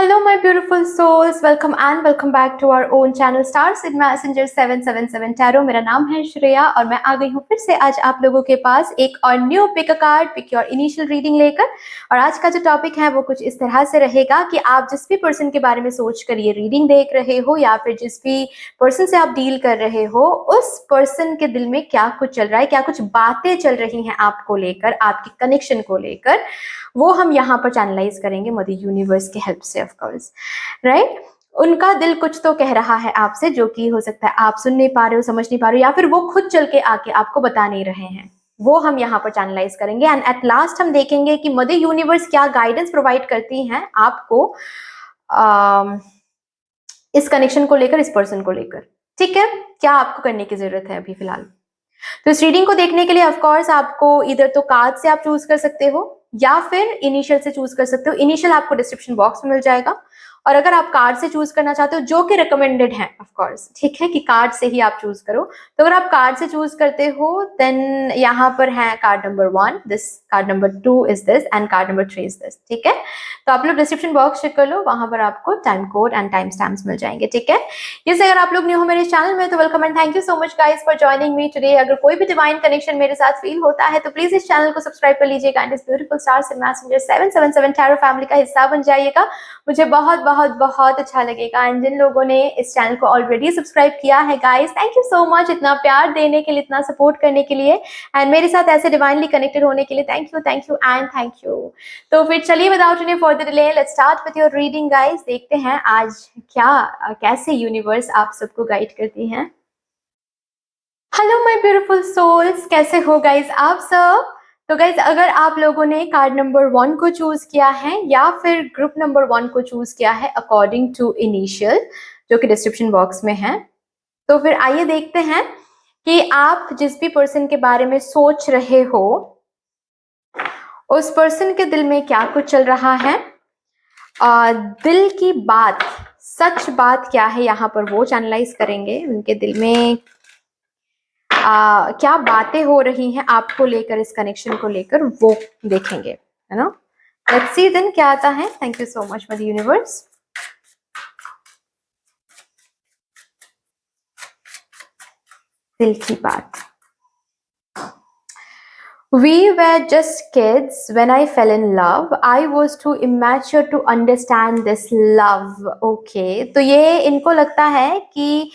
Hello, my beautiful souls. Welcome and welcome back to our own channel Stars in Messenger 777 Tarot. मेरा नाम है श्रेया और मैं आ गई हूँ फिर से आज आप लोगों के पास एक और new pick a card, pick your initial reading लेकर। और आज का जो टॉपिक है वो कुछ इस तरह से रहेगा कि आप जिस भी पर्सन के बारे में सोच कर ये रीडिंग देख रहे हो या फिर जिस भी पर्सन से आप डील कर रहे हो, उस पर्सन के दिल में क्या कुछ चल रहा है, क्या कुछ बातें चल रही हैं आपको लेकर, आपके कनेक्शन को लेकर, वो हम यहाँ पर चैनलाइज करेंगे मदर यूनिवर्स की हेल्प से, ऑफ कोर्स, राइट। उनका दिल कुछ तो कह रहा है आपसे, जो कि हो सकता है आप सुन नहीं पा रहे हो, समझ नहीं पा रहे हो, या फिर वो खुद चल के आके आपको बता नहीं रहे हैं। वो हम यहाँ पर चैनलाइज करेंगे एंड एट लास्ट हम देखेंगे कि मदर यूनिवर्स क्या गाइडेंस प्रोवाइड करती हैं आपको इस कनेक्शन को लेकर, इस पर्सन को लेकर। ठीक है, क्या आपको करने की जरूरत है अभी फिलहाल। तो इस रीडिंग को देखने के लिए ऑफ कोर्स आपको इधर तो कार्ड से आप चूज कर सकते हो या फिर इनिशियल से चूज कर सकते हो। इनिशियल आपको डिस्क्रिप्शन बॉक्स में मिल जाएगा, और अगर आप कार्ड से चूज करना चाहते हो, जो कि रिकमेंडेड है ऑफ कोर्स, ठीक है, कि कार्ड से ही आप चूज करो, तो अगर आप कार्ड से चूज करते हो देन यहाँ पर है card number 1 this, card number 2 is this and card number 3 is this. ठीक है, तो आप लोग डिस्क्रिप्शन बॉक्स चेक कर लो, वहां पर आपको time code and time stamps मिल जाएंगे। ठीक है, जैसे अगर आप लोग न्यू हो मेरे चैनल में तो welcome and thank you so much guys for joining me today. अगर कोई भी डिवाइन कनेक्शन मेरे साथ फील होता है तो प्लीज इस चैनल को सब्सक्राइब कर लीजिएगा एंड इस ब्यूटीफुल स्टार्स इन मैसेंजर 777 टैरो फैमिली का हिस्सा बन जाइएगा। मुझे बहुत बहुत बहुत अच्छा लगेगा। एंड जिन लोगों ने इस चैनल को ऑलरेडी सब्सक्राइब किया है guys, thank you so much, इतना प्यार देने के लिए, इतना सपोर्ट करने के लिए एंड मेरे साथ ऐसे डिवाइनली कनेक्टेड होने के लिए thank you and thank you. तो फिर चलिए without any further delay let's start with your reading guys. देखते हैं आज कैसे यूनिवर्स आप सबको गाइड करती हैं। हेलो माय ब्यूटीफुल सोल्स, कैसे हो गाइस आप सब। तो गाइज अगर आप लोगों ने कार्ड नंबर 1 को चूज किया है या फिर ग्रुप नंबर 1 को चूज किया है अकॉर्डिंग टू इनिशियल, जो कि डिस्क्रिप्शन बॉक्स में है, तो फिर आइए देखते हैं कि आप जिस भी पर्सन के बारे में सोच रहे हो उस पर्सन के दिल में क्या कुछ चल रहा है। दिल की बात, सच बात क्या है, यहाँ पर वो चैनलाइज करेंगे। उनके दिल में क्या बातें हो रही हैं आपको लेकर, इस कनेक्शन को लेकर, वो देखेंगे, है ना। लेट्स सी देन क्या आता है। Thank you so much for the universe. दिल की बात। We were just kids when I fell in love. I was too immature to understand this love. Okay, तो ये इनको लगता है कि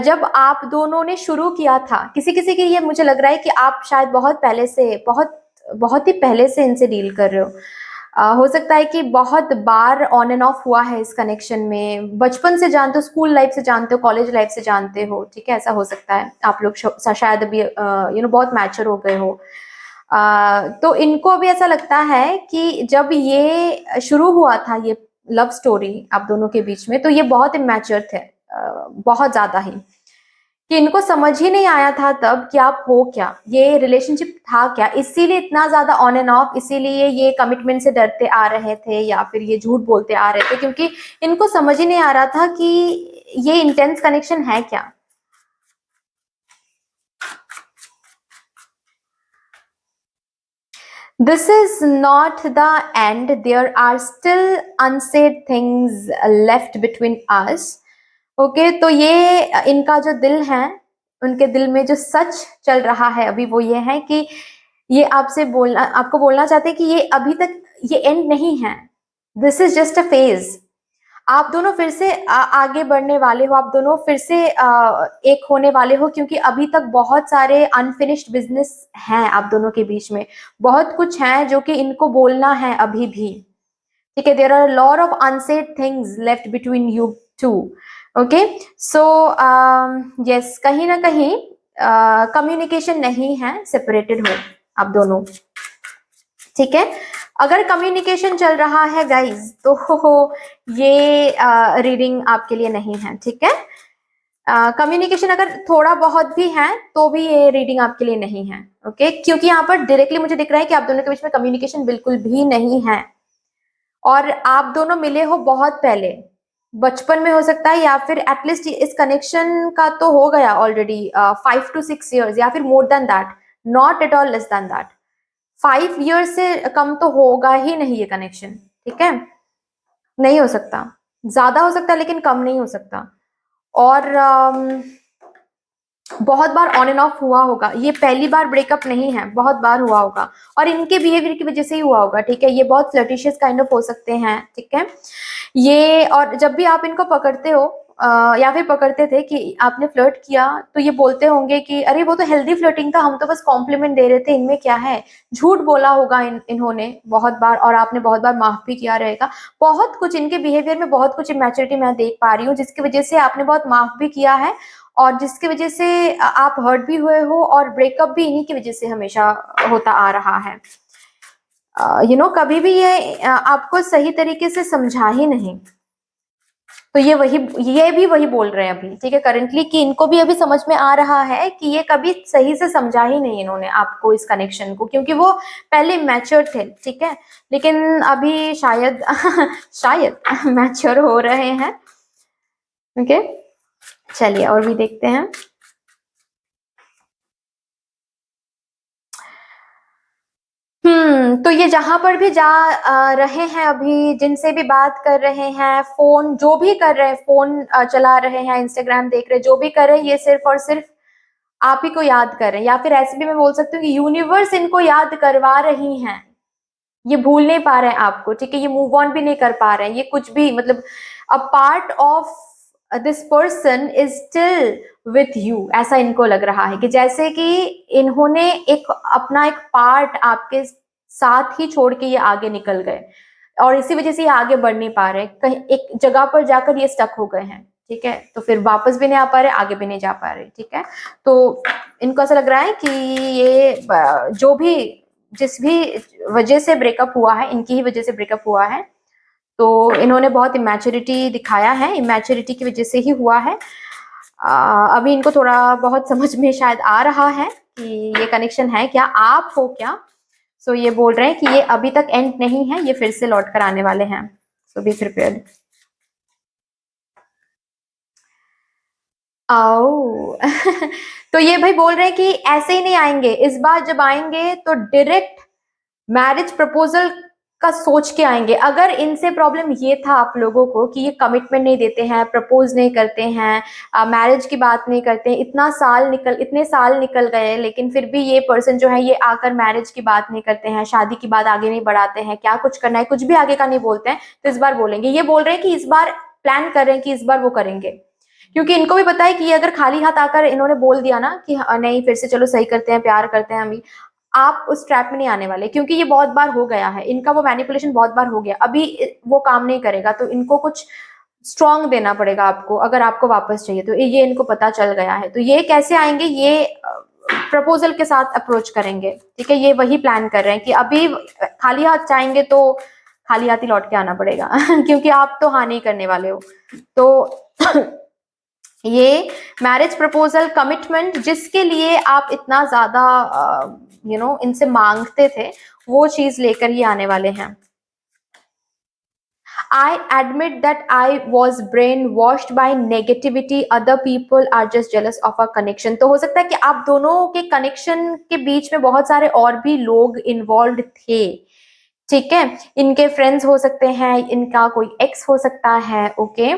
जब आप दोनों ने शुरू किया था, किसी किसी की ये मुझे लग रहा है कि आप शायद बहुत पहले से, बहुत ही पहले से इनसे डील कर रहे हो। हो सकता है कि बहुत बार ऑन एंड ऑफ हुआ है इस कनेक्शन में, बचपन से जानते हो, स्कूल लाइफ से जानते हो, कॉलेज लाइफ से जानते हो। ठीक है, ऐसा हो सकता है। आप लोग शायद अभी बहुत मैच्योर हो गए हो। तो इनको अभी ऐसा लगता है कि जब ये शुरू हुआ था, ये लव स्टोरी आप दोनों के बीच में, तो ये बहुत इमैच्योर थे, बहुत ज्यादा ही, कि इनको समझ ही नहीं आया था तब कि आप हो क्या, ये रिलेशनशिप था क्या, इसीलिए इतना ज्यादा ऑन एंड ऑफ, इसीलिए ये कमिटमेंट से डरते आ रहे थे या फिर ये झूठ बोलते आ रहे थे, क्योंकि इनको समझ ही नहीं आ रहा था कि ये इंटेंस कनेक्शन है क्या। This is not the end. There are still unsaid things left between us. Okay, तो ये इनका जो दिल है, उनके दिल में जो सच चल रहा है अभी, वो ये है कि ये आपको बोलना चाहते हैं कि ये अभी तक ये एंड नहीं है। This is just a phase. आप दोनों फिर से आगे बढ़ने वाले हो, आप दोनों फिर से एक होने वाले हो, क्योंकि अभी तक बहुत सारे अनफिनिश्ड बिजनेस हैं आप दोनों के बीच में, बहुत कुछ है जो कि इनको बोलना है अभी भी। ठीक है, there are lot of unsaid things left between you two. Okay, so yes, कहीं ना कहीं कम्युनिकेशन नहीं है, सेपरेटेड हो आप दोनों। ठीक है, अगर कम्युनिकेशन चल रहा है गाइज तो ये रीडिंग आपके लिए नहीं है। ठीक है, कम्युनिकेशन अगर थोड़ा बहुत भी है तो भी ये रीडिंग आपके लिए नहीं है। ओके, क्योंकि यहाँ पर डायरेक्टली मुझे दिख रहा है कि आप दोनों के बीच में कम्युनिकेशन बिल्कुल भी नहीं है, और आप दोनों मिले हो बहुत पहले, बचपन में हो सकता है, या फिर एटलीस्ट इस कनेक्शन का तो हो गया ऑलरेडी 5 to 6 years, या फिर more than that, not at all less than that. 5 years से कम तो होगा ही नहीं ये कनेक्शन। ठीक है, नहीं हो सकता, ज्यादा हो सकता है लेकिन कम नहीं हो सकता। और बहुत बार ऑन एंड ऑफ हुआ होगा, ये पहली बार ब्रेकअप नहीं है, बहुत बार हुआ होगा और इनके बिहेवियर की वजह से ही हुआ होगा, ठीक है। ये बहुत फ्लर्टिशियस काइंड ऑफ हो सकते हैं, ठीक है ये। और जब भी आप इनको पकड़ते हो या फिर पकड़ते थे कि आपने फ्लर्ट किया, तो ये बोलते होंगे कि अरे वो तो हेल्दी फ्लर्टिंग था, हम तो बस कॉम्प्लीमेंट दे रहे थे, इनमें क्या है। झूठ बोला होगा इन्होंने बहुत बार, और आपने बहुत बार माफ भी किया रहेगा। बहुत कुछ इनके बिहेवियर में, बहुत कुछ इमेच्योरिटी मैं देख पा रही हूँ, जिसकी वजह से आपने बहुत माफ भी किया है और जिसकी वजह से आप हर्ट भी हुए हो, और ब्रेकअप भी इन्हीं की वजह से हमेशा होता आ रहा है। कभी भी ये आपको सही तरीके से समझा ही नहीं। तो ये भी वही बोल रहे हैं अभी, ठीक है, करंटली, कि इनको भी अभी समझ में आ रहा है कि ये कभी सही से समझा ही नहीं इन्होंने आपको, इस कनेक्शन को, क्योंकि वो पहले मैच्योर थे, ठीक है, लेकिन अभी शायद शायद मैच्योर हो रहे हैं। ओके, चलिए और भी देखते हैं। तो ये जहां पर भी जा रहे हैं अभी, जिनसे भी बात कर रहे हैं, फोन जो भी कर रहे हैं, फोन चला रहे हैं, इंस्टाग्राम देख रहे हैं, जो भी कर रहे हैं, ये सिर्फ और सिर्फ आप ही को याद कर रहे हैं, या फिर ऐसे भी मैं बोल सकती हूँ कि यूनिवर्स इनको याद करवा रही हैं। ये भूल नहीं पा रहे हैं आपको, ठीक है, ये मूव ऑन भी नहीं कर पा रहे हैं, ये कुछ भी, मतलब a part of this person is still with you, ऐसा इनको लग रहा है कि जैसे कि इन्होंने एक अपना एक पार्ट आपके साथ ही छोड़ के ये आगे निकल गए, और इसी वजह से ये आगे बढ़ नहीं पा रहे, कहीं एक जगह पर जाकर ये स्टक हो गए हैं, ठीक है, तो फिर वापस भी नहीं आ पा रहे, आगे भी नहीं जा पा रहे, ठीक है। तो इनको ऐसा लग रहा है कि ये जो भी, जिस भी वजह से ब्रेकअप हुआ है, इनकी ही वजह से ब्रेकअप हुआ है, तो इन्होंने बहुत इमेच्योरिटी दिखाया है, इमेच्योरिटी की वजह से ही हुआ है। अभी इनको थोड़ा बहुत समझ में शायद आ रहा है कि ये कनेक्शन है क्या, आप हो क्या। सो ये बोल रहे हैं कि ये अभी तक एंड नहीं है, ये फिर से लौट कर आने वाले हैं, सो बी प्रिपेयर्ड। आओ तो ये भाई बोल रहे हैं कि ऐसे ही नहीं आएंगे, इस बार जब आएंगे तो डायरेक्ट मैरिज प्रपोजल का सोच के आएंगे। अगर इनसे प्रॉब्लम ये था आप लोगों को कि ये कमिटमेंट नहीं देते हैं, प्रपोज नहीं करते हैं, मैरिज की बात नहीं करते हैं, इतने साल निकल गए, लेकिन फिर भी ये पर्सन जो है ये आकर मैरिज की बात नहीं करते हैं, शादी की बात आगे नहीं बढ़ाते हैं, क्या कुछ करना है कुछ भी आगे का नहीं बोलते हैं, तो इस बार बोलेंगे। ये बोल रहे हैं कि इस बार प्लान कर रहे हैं कि इस बार वो करेंगे, क्योंकि इनको भी पता है कि अगर खाली हाथ आकर इन्होंने बोल दिया ना कि नहीं फिर से चलो सही करते हैं, प्यार करते हैं हम, आप उस ट्रैप में नहीं आने वाले, क्योंकि ये बहुत बार हो गया है इनका, वो मैनिपुलेशन बहुत बार हो गया, अभी वो काम नहीं करेगा, तो इनको कुछ स्ट्रांग देना पड़ेगा आपको, अगर आपको वापस चाहिए तो। ये इनको पता चल गया है, तो ये कैसे आएंगे, ये प्रपोजल के साथ अप्रोच करेंगे, ठीक है, ये वही प्लान कर रहे हैं कि अभी खाली हाथ चाहेंगे तो खाली हाथ ही लौट के आना पड़ेगा क्योंकि आप तो हाँ नहीं करने वाले हो। तो ये मैरिज प्रपोजल, कमिटमेंट, जिसके लिए आप इतना ज्यादा इनसे मांगते थे, वो चीज लेकर ही आने वाले हैं। I admit that I was brainwashed by negativity. Other people are just jealous of our connection. तो हो सकता है कि आप दोनों के कनेक्शन के बीच में बहुत सारे और भी लोग इन्वॉल्व थे, ठीक है, इनके फ्रेंड्स हो सकते हैं, इनका कोई एक्स हो सकता है, ओके।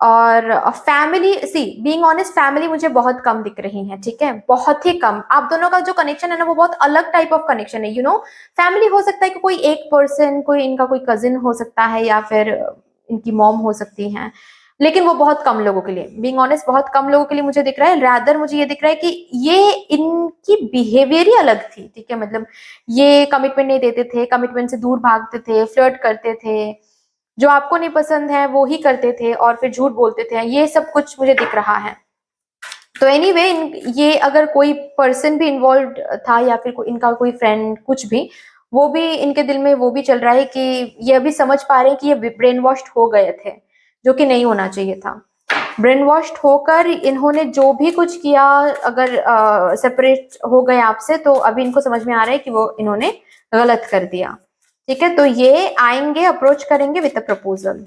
और फैमिली, सी बीइंग ऑनेस्ट, फैमिली मुझे बहुत कम दिख रही है, ठीक है, बहुत ही कम। आप दोनों का जो कनेक्शन है ना, वो बहुत अलग टाइप ऑफ कनेक्शन है, फैमिली हो सकता है कि कोई एक पर्सन, कोई इनका कोई कजिन हो सकता है, या फिर इनकी मॉम हो सकती है, लेकिन वो बहुत कम लोगों के लिए, बीइंग ऑनेस्ट, बहुत कम लोगों के लिए मुझे दिख रहा है। रैदर मुझे ये दिख रहा है कि ये इनकी बिहेवियर ही अलग थी, ठीक है, मतलब ये कमिटमेंट नहीं देते थे, कमिटमेंट से दूर भागते थे, फ्लर्ट करते थे, जो आपको नहीं पसंद है वो ही करते थे, और फिर झूठ बोलते थे, ये सब कुछ मुझे दिख रहा है। तो एनीवे ये अगर कोई पर्सन भी इन्वॉल्व था, या फिर इनका कोई फ्रेंड, कुछ भी, वो भी इनके दिल में वो भी चल रहा है कि ये अभी समझ पा रहे हैं कि ये ब्रेन वॉश्ड हो गए थे, जो कि नहीं होना चाहिए था। ब्रेन वॉश्ड होकर इन्होंने जो भी कुछ किया, अगर सेपरेट हो गए आपसे, तो अभी इनको समझ में आ रहा है कि वो इन्होंने गलत कर दिया, ठीक है। तो ये आएंगे, अप्रोच करेंगे with a proposal.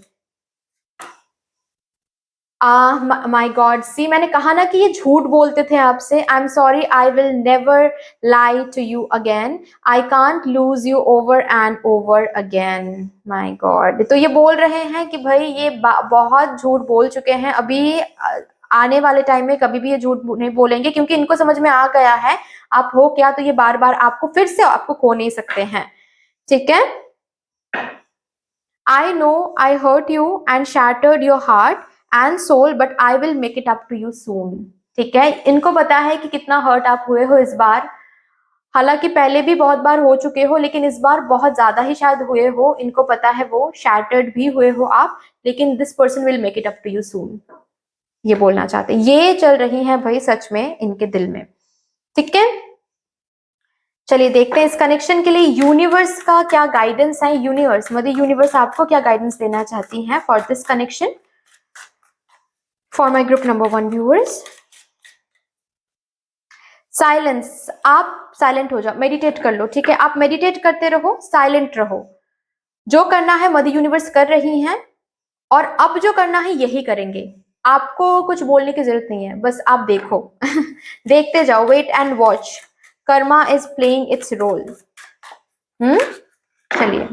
My god, see मैंने कहा ना कि ये झूठ बोलते थे आपसे. I am sorry, I will never lie to you again. I can't lose you over and over again. My god, तो ये बोल रहे हैं कि भाई ये बहुत झूठ बोल चुके हैं. अभी आने वाले टाइम में कभी भी ये झूठ नहीं बोलेंगे, क्योंकि इनको समझ में आ गया है आप हो क्या, तो ये बार बार आपको फिर से आपको खो नहीं सकते हैं. ठीक है. I know I hurt you and shattered your heart and soul, but I will make it up to you soon. ठीक है. इनको पता है कि कितना हर्ट आप हुए हो इस बार. हालांकि पहले भी बहुत बार हो चुके हो, लेकिन इस बार बहुत ज्यादा ही शायद हुए हो. इनको पता है वो shattered भी हुए हो आप, लेकिन this person will make it up to you soon. ये बोलना चाहते हैं. ये चल रही है भाई सच में इनके दिल में. ठीक है. चलिए देखते हैं इस कनेक्शन के लिए यूनिवर्स का क्या गाइडेंस है. यूनिवर्स, मदर यूनिवर्स आपको क्या गाइडेंस देना चाहती हैं for this connection, for my group number 1 viewers. Silence. आप साइलेंट हो जाओ, मेडिटेट कर लो. ठीक है. आप मेडिटेट करते रहो, साइलेंट रहो. जो करना है मदर यूनिवर्स कर रही हैं, और अब जो करना है यही करेंगे. आपको कुछ बोलने की जरूरत नहीं है, बस आप देखो. देखते जाओ. Wait and watch. Karma is playing its role. चलिए.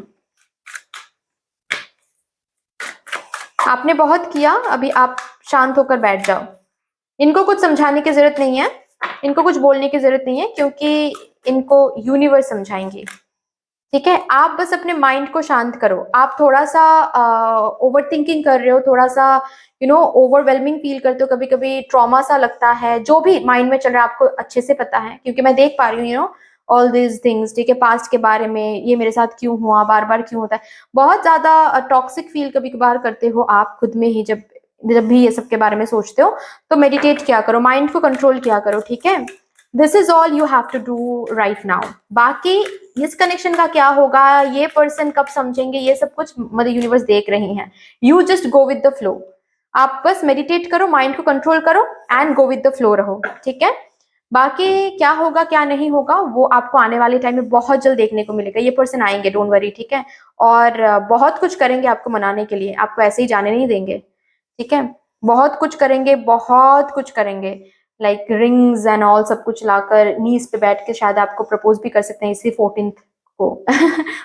आपने बहुत किया, अभी आप शांत होकर बैठ जाओ. इनको कुछ समझाने की जरूरत नहीं है, इनको कुछ बोलने की जरूरत नहीं है, क्योंकि इनको यूनिवर्स समझाएंगे. ठीक है. आप बस अपने माइंड को शांत करो. आप थोड़ा सा ओवर थिंकिंग कर रहे हो, थोड़ा सा ओवरवेलमिंग फील करते हो, कभी कभी ट्रॉमा सा लगता है. जो भी माइंड में चल रहा है आपको अच्छे से पता है, क्योंकि मैं देख पा रही हूँ ऑल दीज थिंग्स. ठीक है. पास्ट के बारे में, ये मेरे साथ क्यों हुआ, बार बार क्यों होता है. बहुत ज्यादा टॉक्सिक फील कभी कभार करते हो आप खुद में ही, जब जब भी ये सब के बारे में सोचते हो. तो मेडिटेट किया करो, माइंड को कंट्रोल किया करो. ठीक है. This is all you have to do right now. बाकी इस कनेक्शन का क्या होगा, ये पर्सन कब समझेंगे, ये सब कुछ मदर यूनिवर्स देख रही हैं. You just go with the flow. आप बस मेडिटेट करो, माइंड को कंट्रोल करो and go with the flow रहो. ठीक है. बाकी क्या होगा क्या नहीं होगा वो आपको आने वाले टाइम में बहुत जल्द देखने को मिलेगा. ये पर्सन आएंगे, डोंट वरी. ठीक है. और बहुत कुछ करेंगे आपको मनाने के लिए, आपको ऐसे ही जाने नहीं देंगे. ठीक है. बहुत कुछ करेंगे, बहुत कुछ करेंगे. लाइक रिंग्स एंड ऑल सब कुछ लाकर नीज पे बैठ के शायद आपको प्रपोज भी कर सकते हैं इसी 14th को.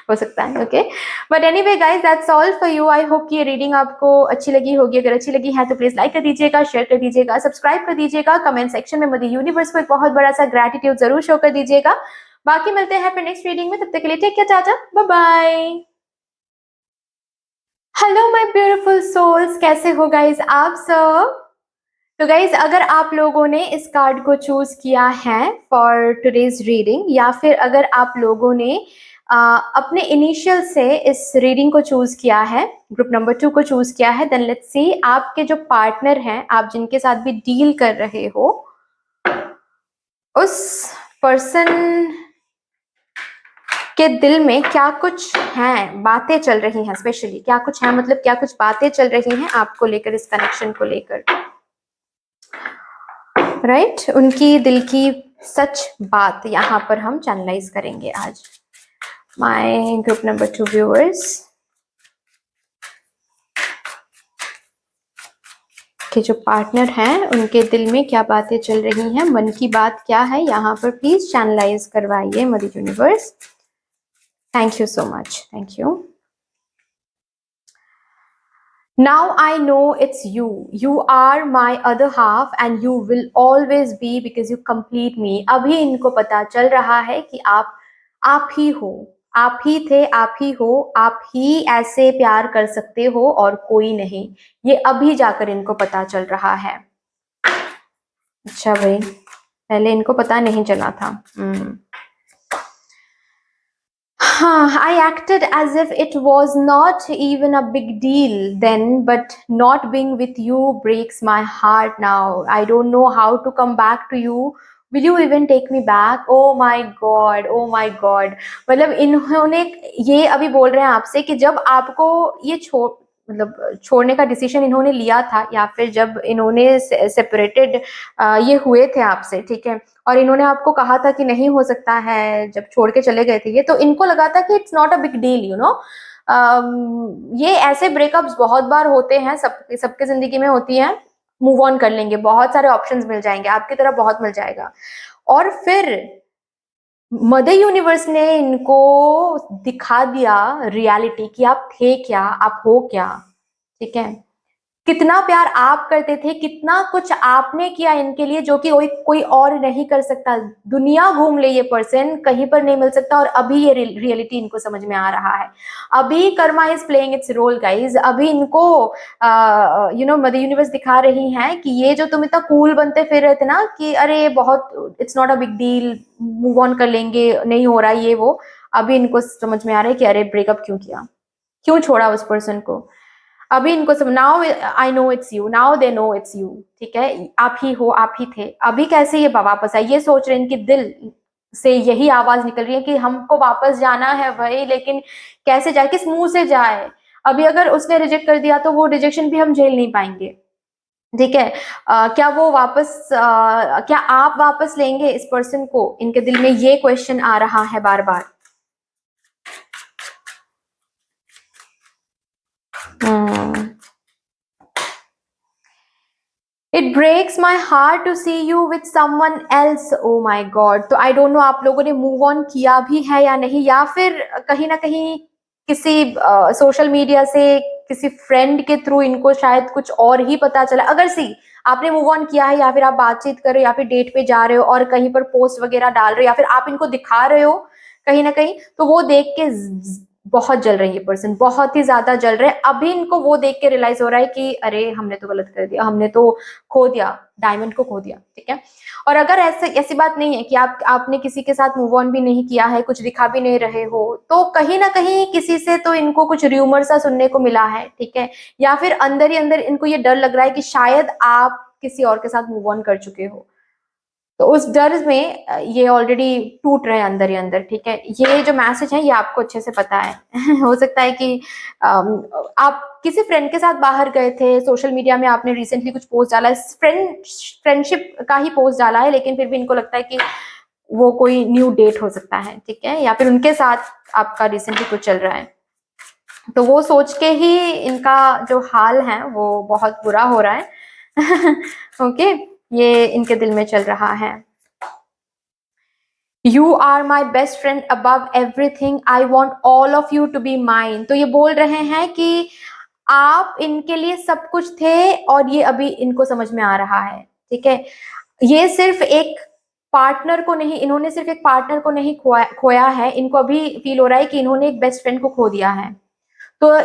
हो सकता है. Okay. But anyway guys, that's all for you. I hope कि ये रीडिंग आपको अच्छी लगी होगी. अगर अच्छी लगी है तो प्लीज लाइक कर दीजिएगा, शेयर कर दीजिएगा, सब्सक्राइब कर दीजिएगा. कमेंट सेक्शन में मदर यूनिवर्स को एक बहुत बड़ा सा ग्रेटिट्यूड जरूर शो कर दीजिएगा. बाकी मिलते हैं फिर नेक्स्ट रीडिंग में. तब तक के लिए take care, tata, bye bye. Hello my beautiful souls, कैसे हो गाइस आप सब. तो गाइज, अगर आप लोगों ने इस कार्ड को चूज किया है फॉर टुडेज रीडिंग, या फिर अगर आप लोगों ने अपने इनिशियल से इस रीडिंग को चूज किया है, ग्रुप नंबर 2 को चूज किया है, देन लेट्स सी आपके जो पार्टनर हैं, आप जिनके साथ भी डील कर रहे हो, उस पर्सन के दिल में क्या कुछ हैं, बातें चल रही हैं. स्पेशली क्या कुछ है, मतलब क्या कुछ बातें चल रही हैं आपको लेकर, इस कनेक्शन को लेकर. राइट. उनकी दिल की सच बात यहाँ पर हम चैनलाइज करेंगे आज. माय ग्रुप नंबर 2 व्यूअर्स के जो पार्टनर हैं, उनके दिल में क्या बातें चल रही हैं, मन की बात क्या है, यहाँ पर प्लीज चैनलाइज करवाइए mother universe. Thank you so much. Thank you. Now I know it's you. You are my other half and you will always be because you complete me. अभी इनको पता चल रहा है कि आप ही हो, आप ही थे, आप ही हो, आप ही ऐसे प्यार कर सकते हो और कोई नहीं. ये अभी जाकर इनको पता चल रहा है. अच्छा भाई, पहले इनको पता नहीं चला था. I acted as if it was not even a big deal then, but not being with you breaks my heart now. I don't know how to come back to you. Will you even take me back? Oh my God, oh my God. मतलब इन्होंने ये अभी बोल रहे हैं आपसे कि जब आपको ये छोड़ने का डिसीजन इन्होंने लिया था, या फिर जब इन्होंने सेपरेटेड ये हुए थे आपसे, ठीक है, और इन्होंने आपको कहा था कि नहीं हो सकता है, जब छोड़ के चले गए थे ये, तो इनको लगा था कि it's not a big deal, you know. ये ऐसे ब्रेकअप्स बहुत बार होते हैं, सबके जिंदगी में होती हैं. मूव ऑन कर लेंगे, बहुत सारे ऑप्शंस मिल जाएंगे, आपकी तरफ बहुत मिल जाएगा। और फिर मदर यूनिवर्स ने इनको दिखा दिया रियलिटी कि आप थे क्या, आप हो क्या, ठीक है। कितना प्यार आप करते थे, कितना कुछ आपने किया इनके लिए जो कि कोई और नहीं कर सकता। दुनिया घूम ले ये पर्सन, कहीं पर नहीं मिल सकता। और अभी ये रियलिटी इनको समझ में आ रहा है। अभी karma is playing its role guys. अभी इनको मदर यूनिवर्स दिखा रही हैं कि ये जो तुम इतना कूल बनते फिर रहे थे ना कि अरे बहुत it's not a big deal, move on कर लेंगे, नहीं हो रहा ये वो, अभी इनको समझ में आ रहा है कि अरे ब्रेकअप क्यों किया, क्यों छोड़ा उस पर्सन को। अभी इनको सब, now I know it's you, now they know it's you, ठीक है, आप ही हो, आप ही थे। अभी कैसे ये वापस आए, ये सोच रहे हैं, इनके दिल से यही आवाज निकल रही है कि हमको वापस जाना है भाई, लेकिन कैसे जाए, किस मुंह से जाए। अभी अगर उसने रिजेक्ट कर दिया तो वो रिजेक्शन भी हम झेल नहीं पाएंगे, ठीक है। क्या वो वापस क्या आप वापस लेंगे इस पर्सन को, इनके दिल में ये क्वेश्चन आ रहा है बार बार। It breaks my heart to see you with someone else. Oh my god. तो आई डोंट नो आप लोगों ने मूव ऑन किया भी है या नहीं, या फिर कहीं ना कहीं किसी सोशल मीडिया से किसी फ्रेंड के थ्रू इनको शायद कुछ और ही पता चला। अगर सी आपने मूव ऑन किया है, या फिर आप बातचीत कर रहे हो, या फिर डेट पे जा रहे हो और कहीं पर पोस्ट वगैरह डाल रहे हो, या फिर आप इनको दिखा रहे हो कहीं ना कहीं, तो वो देख के बहुत जल रही है पर्सन, बहुत ही ज्यादा जल रहे हैं। अभी इनको वो देख के रियलाइज हो रहा है कि अरे हमने तो गलत कर दिया, हमने तो खो दिया, डायमंड को खो दिया, ठीक है। और अगर ऐसी बात नहीं है कि आपने किसी के साथ मूव ऑन भी नहीं किया है, कुछ दिखा भी नहीं रहे हो, तो कहीं ना कहीं किसी से तो इनको कुछ र्यूमर सा सुनने को मिला है, ठीक है। या फिर अंदर ही अंदर इनको ये डर लग रहा है कि शायद आप किसी और के साथ मूव ऑन कर चुके हो। तो उस डर में ये ऑलरेडी टूट रहे हैं अंदर ही अंदर, ठीक है। ये जो मैसेज है ये आपको अच्छे से पता है हो सकता है कि आप किसी फ्रेंड के साथ बाहर गए थे, सोशल मीडिया में आपने रिसेंटली कुछ पोस्ट डाला है, फ्रेंडशिप का ही पोस्ट डाला है, लेकिन फिर भी इनको लगता है कि वो कोई न्यू डेट हो सकता है, ठीक है, या फिर उनके साथ आपका रिसेंटली कुछ चल रहा है। तो वो सोच के ही इनका जो हाल है वो बहुत बुरा हो रहा है ओके, ये इनके दिल में चल रहा है। You are my best friend above everything, I want all of you to be mine. तो ये बोल रहे हैं कि आप इनके लिए सब कुछ थे और ये अभी इनको समझ में आ रहा है, ठीक है। ये सिर्फ एक पार्टनर को नहीं, इन्होंने सिर्फ एक पार्टनर को नहीं खोया है, इनको अभी फील हो रहा है कि इन्होंने एक बेस्ट फ्रेंड को खो दिया है। तो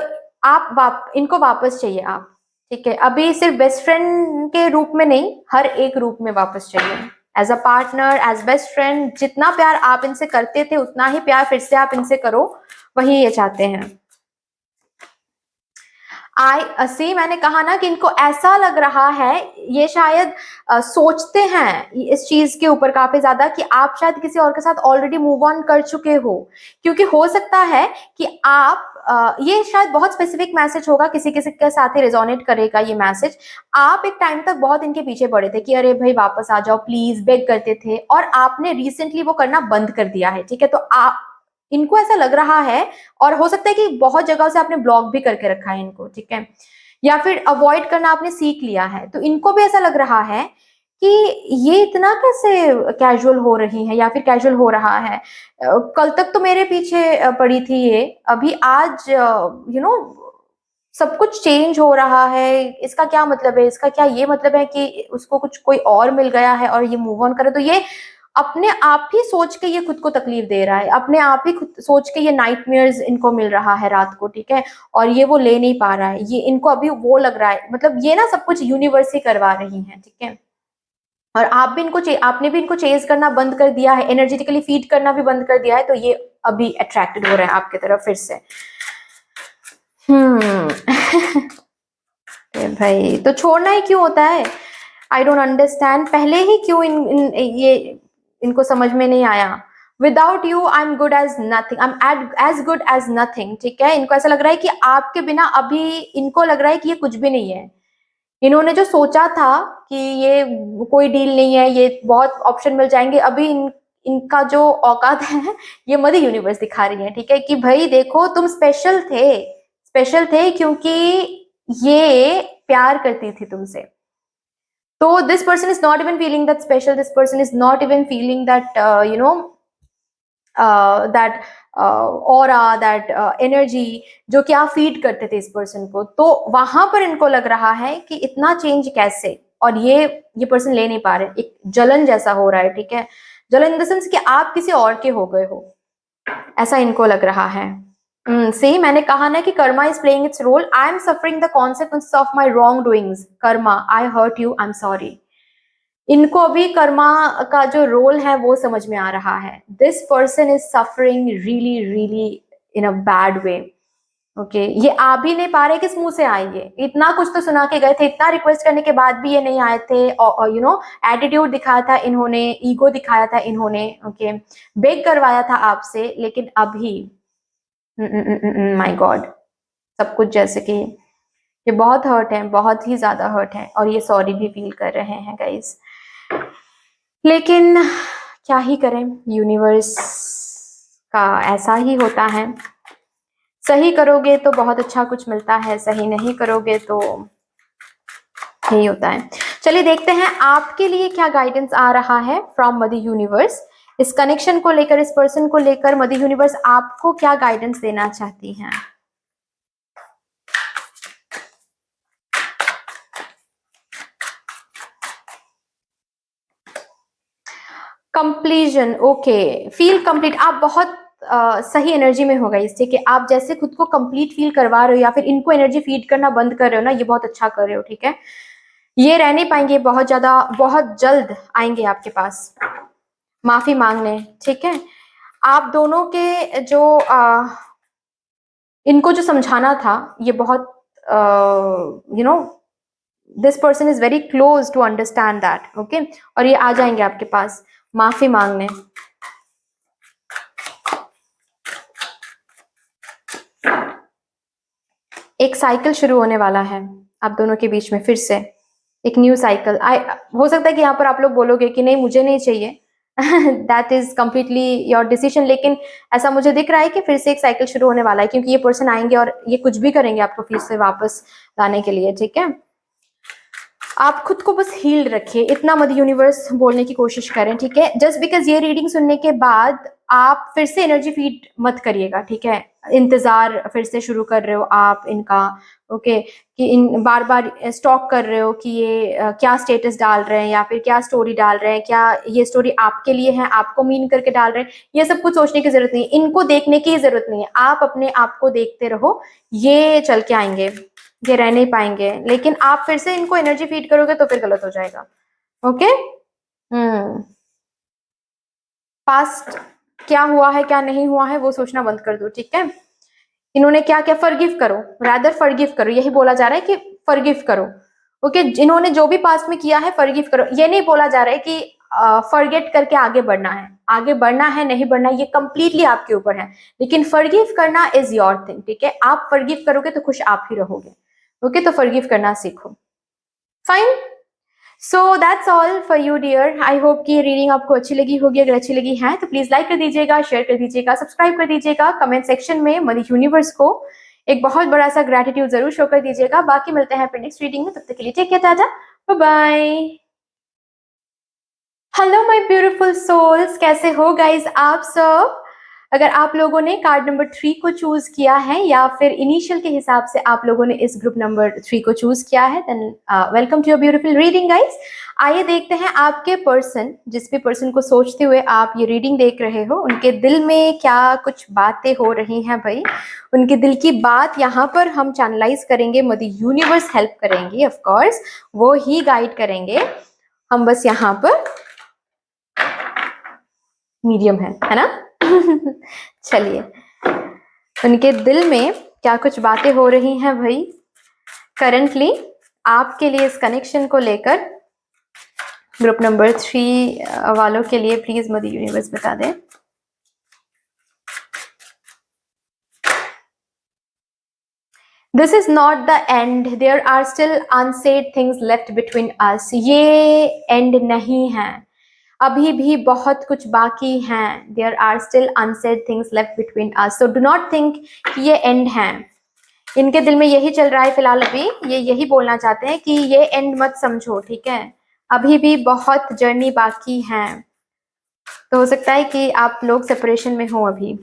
आप इनको वापस चाहिए आप, ठीक है। अभी सिर्फ बेस्ट फ्रेंड के रूप में नहीं, हर एक रूप में वापस चाहिए, as a partner, as best friend. जितना प्यार आप इनसे करते थे उतना ही प्यार फिर से आप इनसे करो, वही ये चाहते हैं। सी मैंने कहा ना कि इनको ऐसा लग रहा है, ये शायद सोचते हैं इस चीज के ऊपर काफी ज्यादा कि आप शायद किसी और के साथ ऑलरेडी मूव ऑन कर चुके हो। क्योंकि हो सकता है कि आप ये शायद बहुत स्पेसिफिक मैसेज होगा, किसी किसी के साथ ही रेजोनेट करेगा ये मैसेज। आप एक टाइम तक बहुत इनके पीछे पड़े थे कि अरे भाई वापस आ जाओ प्लीज, बेग करते थे, और आपने रिसेंटली वो करना बंद कर दिया है, ठीक है। तो आप, इनको ऐसा लग रहा है, और हो सकता है कि बहुत जगह से आपने ब्लॉक भी करके रखा है इनको, ठीक है, या फिर अवॉइड करना आपने सीख लिया है। तो इनको भी ऐसा लग रहा है कि ये इतना कैसे कैजुअल हो रही है, या फिर कैजुअल हो रहा है। कल तक तो मेरे पीछे पड़ी थी ये, अभी आज सब कुछ चेंज हो रहा है, इसका क्या मतलब है, इसका क्या ये मतलब है कि उसको कुछ कोई और मिल गया है और ये मूव ऑन करे। तो ये अपने आप ही सोच के ये खुद को तकलीफ दे रहा है, अपने आप ही खुद सोच के ये नाइटमेयर्स इनको मिल रहा है रात को, ठीक है। और ये वो ले नहीं पा रहा है, ये इनको अभी वो लग रहा है, मतलब ये ना सब कुछ यूनिवर्स ही करवा रही है, ठीक है। और आप भी इनको आपने भी इनको चेज करना बंद कर दिया है, एनर्जेटिकली फीड करना भी बंद कर दिया है, तो ये अभी अट्रैक्टेड हो रहे हैं आपकी तरफ फिर से। भाई तो छोड़ना ही क्यों होता है, आई डोंट अंडरस्टैंड। पहले ही क्यों ये इनको समझ में नहीं आया। Without you I am good as nothing, I am as good as nothing, ठीक है। इनको ऐसा लग रहा है कि आपके बिना अभी इनको लग रहा है कि ये कुछ भी नहीं है। इन्होंने जो सोचा था कि ये कोई डील नहीं है, ये बहुत ऑप्शन मिल जाएंगे, अभी इनका जो औकात है ये मदर यूनिवर्स दिखा रही है, ठीक है, कि भाई देखो तुम स्पेशल थे, स्पेशल थे क्योंकि ये प्यार करती थी तुमसे, तो this person is not even feeling that special, this person is not even feeling that that aura, that energy जो कि आप फीड करते थे इस पर्सन को। तो वहां पर इनको लग रहा है कि इतना चेंज कैसे, और ये पर्सन ले नहीं पा रहे, एक जलन जैसा हो रहा है, ठीक है, जलन इन द सेंस कि आप किसी और के हो गए हो, ऐसा इनको लग रहा है। सही मैंने कहा ना कि karma is playing its role, I am suffering the consequences of my wrong doings, karma I hurt you, I am sorry. इनको अभी कर्मा का जो रोल है वो समझ में आ रहा है। This person is suffering really really in a bad way. Okay, ये आ भी नहीं पा रहे, किस मुंह से आएंगे, इतना कुछ तो सुना के गए थे, इतना रिक्वेस्ट करने के बाद भी ये नहीं आए थे, और यू नो एटीट्यूड दिखाया था इन्होंने, ईगो दिखाया था इन्होंने, ओके, बेग करवाया था आपसे, लेकिन अभी माय गॉड, सब कुछ जैसे कि ये बहुत हर्ट है, बहुत ही ज्यादा हर्ट है, और ये सॉरी भी फील कर रहे हैं गाइस। लेकिन क्या ही करें, यूनिवर्स का ऐसा ही होता है, सही करोगे तो बहुत अच्छा कुछ मिलता है, सही नहीं करोगे तो यही होता है। चलिए देखते हैं आपके लिए क्या गाइडेंस आ रहा है फ्रॉम मदर यूनिवर्स, इस कनेक्शन को लेकर, इस पर्सन को लेकर मदर यूनिवर्स आपको क्या गाइडेंस देना चाहती हैं। कंप्लीजन, ओके, फील कंप्लीट, आप बहुत सही एनर्जी में होगा इससे कि आप जैसे खुद को कंप्लीट फील करवा रहे हो, या फिर इनको एनर्जी फीड करना बंद कर रहे हो ना, ये बहुत अच्छा कर रहे हो, ठीक है। ये रह नहीं पाएंगे, बहुत ज्यादा, बहुत जल्द आएंगे आपके पास माफी मांगने, ठीक है। आप दोनों के जो इनको जो समझाना था, ये बहुत you know this person is very close to understand that, okay, और ये आ जाएंगे आपके पास माफी मांगने। एक साइकिल शुरू होने वाला है आप दोनों के बीच में, फिर से एक न्यू साइकिल। हो सकता है कि यहाँ पर आप लोग बोलोगे कि नहीं मुझे नहीं चाहिए, that is completely your decision, लेकिन ऐसा मुझे दिख रहा है कि फिर से एक साइकिल शुरू होने वाला है, क्योंकि ये पर्सन आएंगे और ये कुछ भी करेंगे आपको फिर से वापस लाने के लिए, ठीक है। आप खुद को बस हील्ड रखिए, इतना मदर यूनिवर्स बोलने की कोशिश करें, ठीक है। जस्ट बिकॉज ये रीडिंग सुनने के बाद आप फिर से एनर्जी फीड मत करिएगा, ठीक है। इंतजार फिर से शुरू कर रहे हो आप इनका, ओके, कि इन बार बार स्टॉक कर रहे हो कि ये क्या स्टेटस डाल रहे हैं, या फिर क्या स्टोरी डाल रहे हैं, क्या ये स्टोरी आपके लिए है, आपको मीन करके डाल रहे हैं, ये सब कुछ सोचने की जरूरत नहीं है, इनको देखने की जरूरत नहीं है, आप अपने आप को देखते रहो, ये चल के आएंगे, ये रह नहीं पाएंगे, लेकिन आप फिर से इनको एनर्जी फीड करोगे तो फिर गलत हो जाएगा, ओके। पास्ट क्या हुआ है क्या नहीं हुआ है वो सोचना बंद कर दो, ठीक है। इन्होंने क्या क्या, फॉरगिव करो, रादर फॉरगिव करो, यही बोला जा रहा है कि फॉरगिव करो, ओके। इन्होंने जो भी पास्ट में किया है फॉरगिव करो, ये नहीं बोला जा रहा है कि फॉरगेट करके आगे बढ़ना है, आगे बढ़ना है नहीं बढ़ना है ये कंप्लीटली आपके ऊपर है, लेकिन फॉरगिव करना इज योर थिंग, ठीक है। आप फॉरगिव करोगे तो खुश आप ही रहोगे, ओके। तो फॉरगिव करना सीखो, fine. So that's all for you dear, I hope कि ये रीडिंग आपको अच्छी लगी होगी, अगर अच्छी लगी है तो प्लीज लाइक कर दीजिएगा, शेयर कर दीजिएगा, सब्सक्राइब कर दीजिएगा, कमेंट सेक्शन में मदर यूनिवर्स को एक बहुत बड़ा सा ग्रेटिट्यूड जरूर शो कर दीजिएगा। बाकी मिलते हैं फिर नेक्स्ट रीडिंग में, तब तक के लिए take care, tata, bye bye. Hello my beautiful souls, कैसे हो गाइस आप सब। अगर आप लोगों ने कार्ड नंबर 3 को चूज किया है, या फिर इनिशियल के हिसाब से आप लोगों ने इस ग्रुप नंबर 3 को चूज किया है, then welcome to your beautiful reading guys. आइए देखते हैं आपके पर्सन, जिस भी पर्सन को सोचते हुए आप ये रीडिंग देख रहे हो, उनके दिल में क्या कुछ बातें हो रही हैं भाई। उनके दिल की बात यहाँ पर हम चैनलाइज करेंगे, मदर यूनिवर्स हेल्प करेंगी, ऑफ कोर्स वो ही गाइड करेंगे, हम बस यहाँ पर मीडियम है ना। चलिए, उनके दिल में क्या कुछ बातें हो रही हैं भाई करंटली आपके लिए इस कनेक्शन को लेकर। ग्रुप नंबर 3 वालों के लिए प्लीज मदर यूनिवर्स बता दें। This is not the end, there are still unsaid things left between us. ये एंड नहीं है, अभी भी बहुत कुछ बाकी हैं। There are still unsaid things left between us, so do not think कि ये एंड है। इनके दिल में यही चल रहा है फिलहाल, अभी ये यही बोलना चाहते हैं कि ये एंड मत समझो, ठीक है। अभी भी बहुत जर्नी बाकी है, तो हो सकता है कि आप लोग सेपरेशन में हो अभी।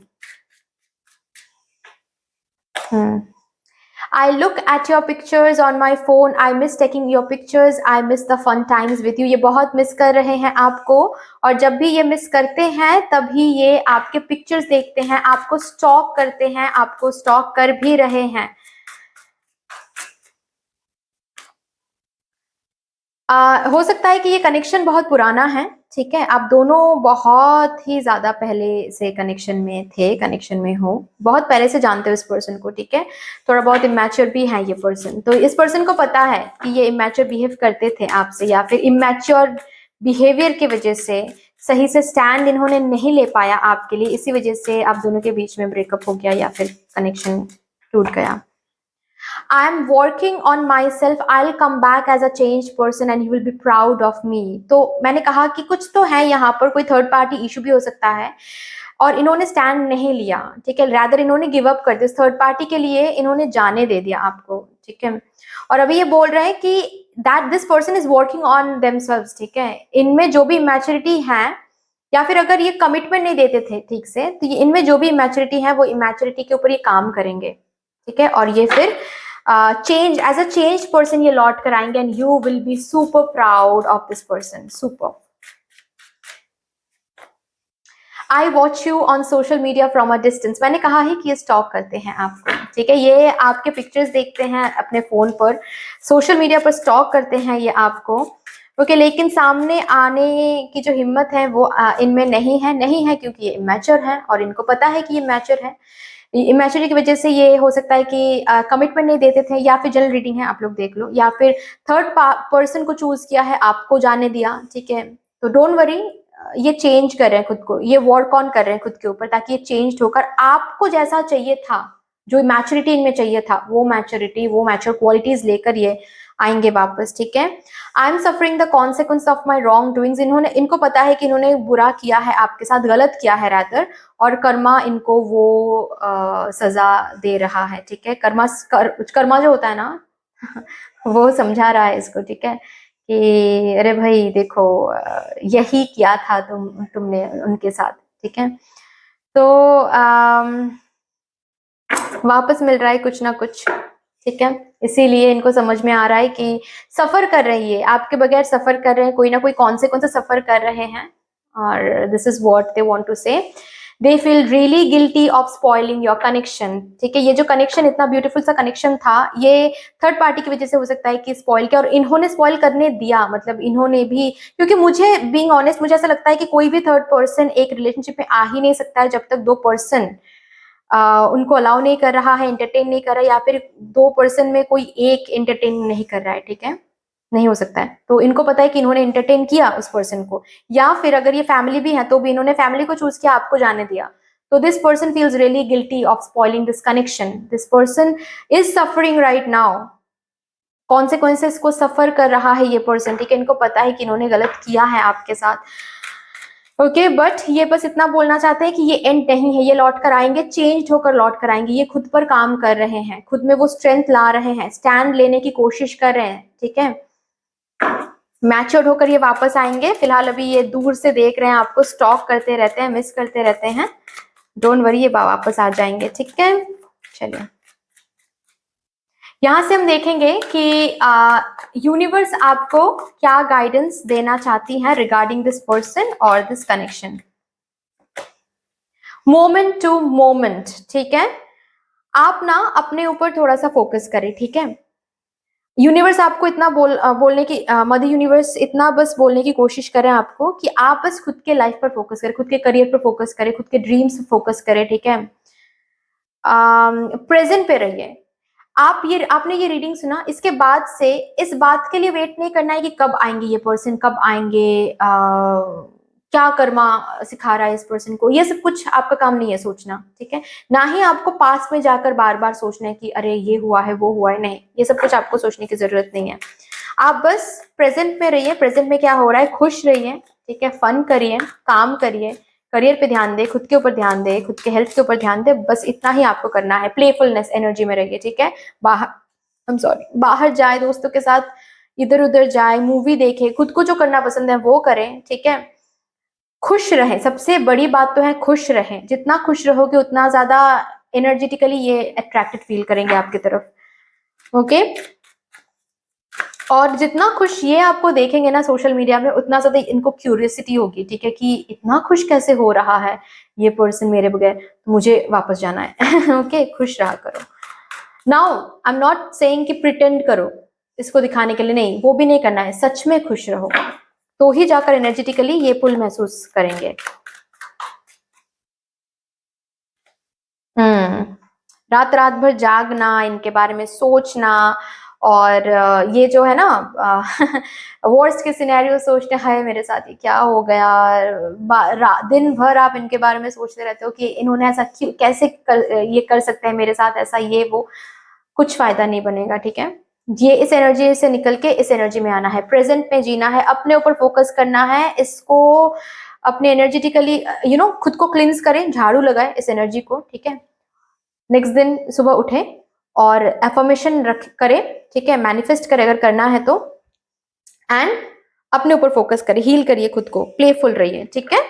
I look at your pictures on my phone. I miss taking your pictures. I miss the fun times with you. ये बहुत मिस कर रहे हैं आपको, और जब भी ये मिस करते हैं तभी ये आपके पिक्चर्स देखते हैं, आपको स्टॉक करते हैं, आपको स्टॉक कर भी रहे हैं। हो सकता है कि ये कनेक्शन बहुत पुराना है, ठीक है, आप दोनों बहुत ही ज्यादा पहले से कनेक्शन में थे, कनेक्शन में हो, बहुत पहले से जानते हो इस पर्सन को, ठीक है। थोड़ा बहुत इमैच्योर भी है ये पर्सन, तो इस पर्सन को पता है कि ये इमैच्योर बिहेव करते थे आपसे, या फिर इमैच्योर बिहेवियर की वजह से सही से स्टैंड इन्होंने नहीं ले पाया आपके लिए, इसी वजह से आप दोनों के बीच में ब्रेकअप हो गया या फिर कनेक्शन टूट गया। I am working on myself. I'll come back as a changed person and you will be proud of me. तो मैंने कहा कि कुछ तो है यहाँ पर, कोई थर्ड पार्टी इशू भी हो सकता है, और इन्होंने स्टैंड नहीं लिया, ठीक है, रादर इन्होंने गिव अप कर दिया थर्ड पार्टी के लिए, इन्होंने जाने दे दिया आपको, ठीक है। और अभी ये बोल रहे हैं कि that this person is working on themselves, ठीक है, इनमें जो भी इमैच्योरिटी है, या फिर अगर ये कमिटमेंट नहीं देते थे ठीक से, तो ये इनमें जो भी इमैच्योरिटी है वो इमैच्योरिटी के ऊपर ये काम करेंगे, ठीक है, और ये फिर change as a change person ये लौट कर आएंगे, and you will be super proud of this person, super. I watch you on social media from a distance, मैंने कहा है कि ये स्टॉक करते हैं आपको, ठीक है, ये आपके पिक्चर्स देखते हैं अपने फोन पर, सोशल मीडिया पर स्टॉक करते हैं ये आपको, ओके, लेकिन सामने आने की जो हिम्मत है वो इनमें नहीं है क्योंकि ये इमैच्योर है, और इनको पता है कि ये इमैच्योर है, इमैच्योरिटी की वजह से ये हो सकता है कि कमिटमेंट नहीं देते थे, या फिर जनरल रीडिंग है, आप लोग देख लो, या फिर थर्ड पर्सन को चूज किया है, आपको जाने दिया, ठीक है, तो डोंट वरी, ये चेंज कर रहे हैं खुद को, ये वर्क ऑन कर रहे हैं खुद के ऊपर, ताकि ये चेंज होकर आपको जैसा चाहिए था, जो मैच्योरिटी इनमें चाहिए था, वो मैच्योरिटी, वो मैच्योर क्वालिटीज लेकर ये आएंगे वापस, ठीक है। आई am suffering the consequence of my wrong doings, इन्होंने, इनको पता है कि इन्होंने बुरा किया है आपके साथ, गलत किया है रादर, और कर्मा इनको वो सजा दे रहा है, ठीक है, कर्मा जो होता है ना वो समझा रहा है इसको, ठीक है, कि अरे भाई देखो, यही किया था तुमने उनके साथ, ठीक है, तो वापस मिल रहा है कुछ ना कुछ, ठीक है, इसीलिए इनको समझ में आ रहा है कि सफर कर रही है आपके बगैर, सफर कर रहे हैं, कोई ना कोई कौन से सफर कर रहे हैं, और this is what they want to say, they feel really guilty of spoiling your connection, ठीक है, ये जो कनेक्शन, इतना ब्यूटीफुल सा कनेक्शन था, ये थर्ड पार्टी की वजह से हो सकता है कि स्पॉइल किया, और इन्होंने स्पॉइल करने दिया, मतलब इन्होंने भी, क्योंकि मुझे बीइंग ऑनेस्ट मुझे ऐसा लगता है कि कोई भी थर्ड पर्सन एक रिलेशनशिप में आ ही नहीं सकता है जब तक दो पर्सन उनको अलाउ नहीं कर रहा है, एंटरटेन नहीं कर रहा है, या फिर दो पर्सन में कोई एक एंटरटेन नहीं कर रहा है, ठीक है, नहीं हो सकता है, तो इनको पता है कि इन्होंने एंटरटेन किया उस पर्सन को, या फिर अगर ये फैमिली भी है तो भी इन्होंने फैमिली को चूज किया, आपको जाने दिया, तो this person feels really guilty of spoiling this connection, this person is suffering right now, consequences को सफर कर रहा है ये पर्सन, ठीक है, इनको पता है कि इन्होंने गलत किया है आपके साथ, ओके, बट ये बस इतना बोलना चाहते हैं कि ये एंड नहीं है, ये लौट कर आएंगे, चेंज होकर लौट कर आएंगे, ये खुद पर काम कर रहे हैं, खुद में वो स्ट्रेंथ ला रहे हैं, स्टैंड लेने की कोशिश कर रहे हैं, ठीक है, मैच्योर्ड होकर ये वापस आएंगे, फिलहाल अभी ये दूर से देख रहे हैं आपको, स्टॉक करते रहते हैं, मिस करते रहते हैं, डोंट वरी, ये वापस आ जाएंगे, ठीक है। चलिए यहां से हम देखेंगे कि यूनिवर्स आपको क्या गाइडेंस देना चाहती है रिगार्डिंग दिस पर्सन और this connection, moment to moment, ठीक है, आप ना अपने ऊपर थोड़ा सा फोकस करें, ठीक है, यूनिवर्स आपको इतना बोलने की मदर यूनिवर्स इतना बस बोलने की कोशिश करें आपको कि आप बस खुद के लाइफ पर फोकस करें, खुद के करियर पर फोकस करें, खुद के ड्रीम्स पर फोकस करें, ठीक है, प्रेजेंट पे रहिए, आपने ये रीडिंग सुना, इसके बाद से इस बात के लिए वेट नहीं करना है कि कब आएंगे ये पर्सन, कब आएंगे, क्या कर्मा सिखा रहा है इस पर्सन को, ये सब कुछ आपका काम नहीं है सोचना, ठीक है, ना ही आपको पास में जाकर बार बार सोचना है कि अरे ये हुआ है वो हुआ है, नहीं, ये सब कुछ आपको सोचने की जरूरत नहीं है, आप बस प्रेजेंट में रहिए, प्रेजेंट में क्या हो रहा है खुश रहिए, ठीक है, फन करिए, काम करिए, करियर पे ध्यान दे, खुद के ऊपर ध्यान दे, खुद के हेल्थ के ऊपर ध्यान दे, बस इतना ही आपको करना है, प्लेफुलनेस एनर्जी में रहिए, ठीक है, बाहर, आई एम सॉरी, बाहर जाए दोस्तों के साथ इधर उधर जाए, मूवी देखे, खुद को जो करना पसंद है वो करें, ठीक है। खुश रहें, सबसे बड़ी बात तो है खुश रहें। जितना खुश रहोगे उतना ज्यादा एनर्जेटिकली ये अट्रैक्टेड फील करेंगे आपकी तरफ, ओके। और जितना खुश ये आपको देखेंगे ना सोशल मीडिया में, उतना ज्यादा इनको क्यूरियोसिटी होगी, ठीक है, कि इतना खुश कैसे हो रहा है ये पर्सन मेरे बगैर, तो मुझे वापस जाना है। ओके, खुश रहा करो। Now I am not saying कि प्रिटेंड करो इसको दिखाने के लिए, नहीं, वो भी नहीं करना है, सच में खुश रहो, तो ही जाकर एनर्जेटिकली ये पुल महसूस करेंगे। रात रात भर जागना, इनके बारे में सोचना, और ये जो है ना वर्स्ट के सिनेरियो सोचते हैं, मेरे साथ ये क्या हो गया, दिन भर आप इनके बारे में सोचते रहते हो कि इन्होंने ऐसा क्यों, कैसे ये कर सकते हैं मेरे साथ ऐसा, ये वो, कुछ फायदा नहीं बनेगा, ठीक है। ये इस एनर्जी से निकल के इस एनर्जी में आना है, प्रेजेंट में जीना है, अपने ऊपर फोकस करना है, इसको अपने एनर्जेटिकली खुद को क्लींस करें, झाड़ू लगाए इस एनर्जी को, ठीक है। नेक्स्ट दिन सुबह उठे और एफर्मेशन रख करें, ठीक है, मैनिफेस्ट करें अगर करना है तो, एंड अपने ऊपर फोकस करें, हील करिए खुद को, प्लेफुल रहिए, ठीक है।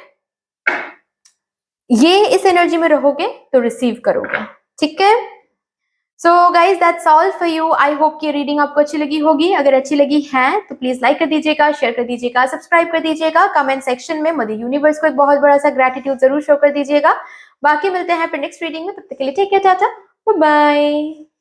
ये इस एनर्जी में रहोगे तो रिसीव करोगे, ठीक है। So guys that's all for you. I hope कि रीडिंग आपको अच्छी लगी होगी। अगर अच्छी लगी है तो प्लीज लाइक कर दीजिएगा, शेयर कर दीजिएगा, सब्सक्राइब कर दीजिएगा, कमेंट सेक्शन में मदर यूनिवर्स को एक बहुत बड़ा सा ग्रेटिट्यूड जरूर शो कर दीजिएगा। बाकी मिलते हैं फिर नेक्स्ट रीडिंग में, तब तक के लिए take care, tata, bye bye.